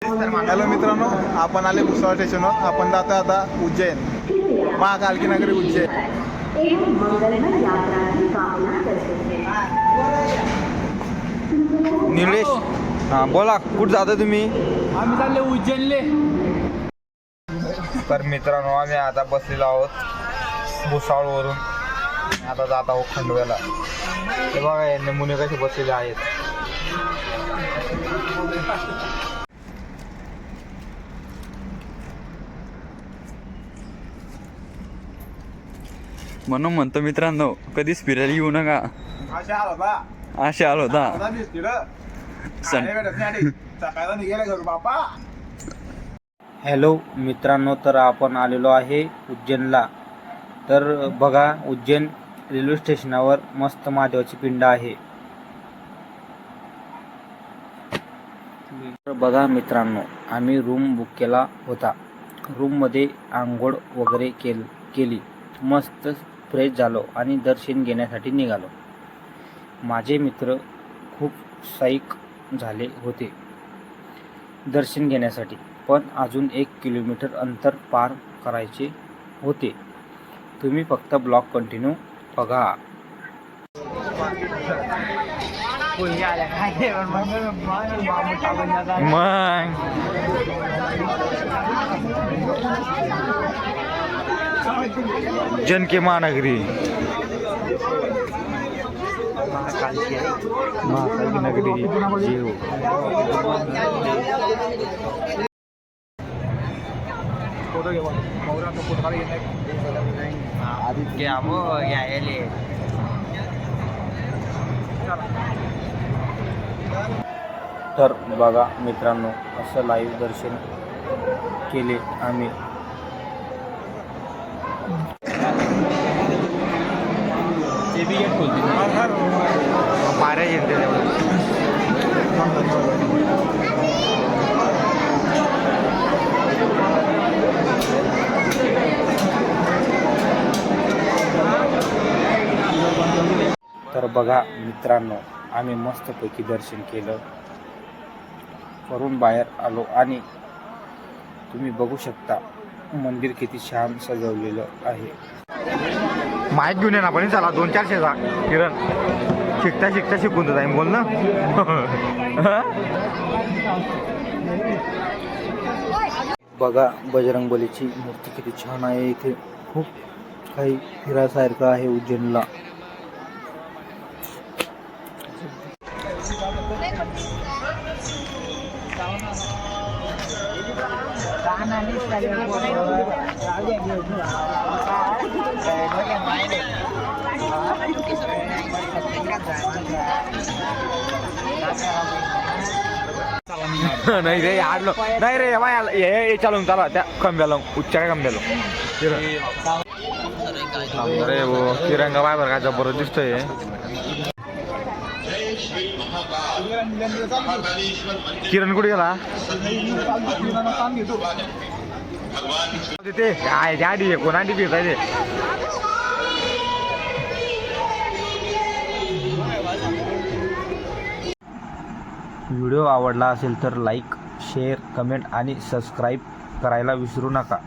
Hello मित्रांनो, आपण आले भुसावळ स्टेशनवर. आपण जातो आता उज्जैन, महाकाल की नगरी उज्जैन. निलेश, हां बोला, कुठं जाता तुम्ही? आम्ही चालले उज्जैनले. तर मित्रांनो, आम्ही आता बसलेलो आहोत भुसावळवरून. आता जात आहोत खंडव्याला. हे बघा, हे नमुने कसे बसलेले आहेत. म्हणून म्हणतो मित्रांनो, कधीच फिरायला येऊ नका. असे आलो होता. हॅलो मित्रांनो, तर आपण आलेलो आहे उज्जैनला. तर बघा, उज्जैन रेल्वे स्टेशनावर मस्त महादेवाची पिंड आहे. तर बघा मित्रांनो, आम्ही रूम बुक केला होता. रूममध्ये आंघोळ वगैरे केली. मस्त फ्रेश झालो आणि दर्शन घेण्यासाठी निघालो. माझे मित्र खूप साईक झाले होते दर्शन घेण्यासाठी, पण अजून 1 किलोमीटर अंतर पार करायचे होते. तुम्ही फक्त ब्लॉग कंटिन्यू बघा. जनके महानगरी, महाकाल की नगरी जीव. तर बघा मित्रांनो, असं लाईव्ह दर्शन केले आम्ही. माऱ्या येते. तर बघा मित्रांनो, आम्ही मस्तपैकी दर्शन केलं, करून बाहेर आलो आणि तुम्ही बघू शकता मंदिर किती छान सजवलेलं आहे. माईक घेऊन ये ना, पण चला 2-4 जा. किरण, शिकता शिकता शिकून जाईन, बोल ना. बघा, बजरंगबलीची मूर्ती किती छान आहे. इथे खूप काही फिरायसारखं आहे उज्जैनला. नाही रे, आडलो नाही रे. हे चालून चला त्या खांब्याला, उच्च्या खांब्याला. अरे वो तिरंगा बाय बरं, काय जबरदस्त दिसतोय. किरण कुठे गेला? ते आधी कोणाडी फिरताय. व्हिडिओ आवडला असेल तर लाईक, शेअर, कमेंट आणि सबस्क्राईब करायला विसरू नका.